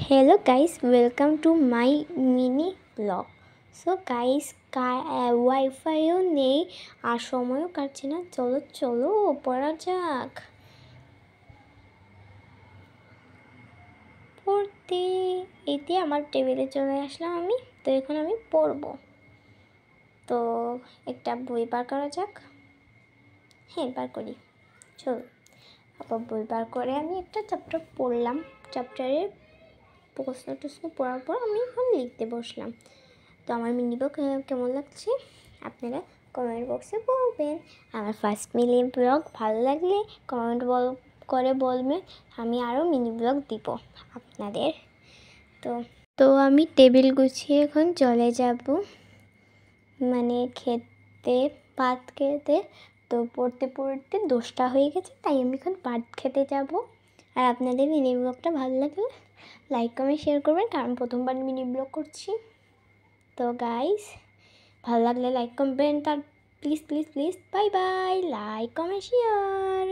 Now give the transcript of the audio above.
Hello guys, welcome to my mini blog. So guys, ওয়াইফাইও নেই আর সময়ও কাটছে না। চলো চলো পড়া যাক। পড়তে এতে আমার টেবিলে চলে আসলাম আমি। তো এখন আমি পড়ব। তো একটা বই বার করা যাক। হ্যাঁ, বার করি। চলো আবার বই বার করে আমি একটা চ্যাপ্টার পড়লাম। চ্যাপ্টারের প্রশ্ন পড়ার পর আমি এখন লিখতে বসলাম। তো আমার মিনি ব্লগ কেমন লাগছে আপনারা কমেন্ট বক্সে বলবেন। আমার ফার্স্ট মিনি ব্লগ ভালো লাগলে কমেন্ট করে বলবেন, আমি আরও মিনি ব্লগ দিব আপনাদের। তো আমি টেবিল গুছিয়ে এখন চলে যাব, মানে ভাত খেতে। তো পড়তে পড়তে 10টা হয়ে গেছে, তাই আমি এখন ভাত খেতে যাব। আর আপনাদের মিনি ব্লগটা ভালো লাগলে লাইক কমেন্ট শেয়ার করবেন, কারণ প্রথমবার মিনি ব্লগ করছি। তো গাইস, ভালো লাগলে লাইক কমেন্ট আর please bye bye, like comment share.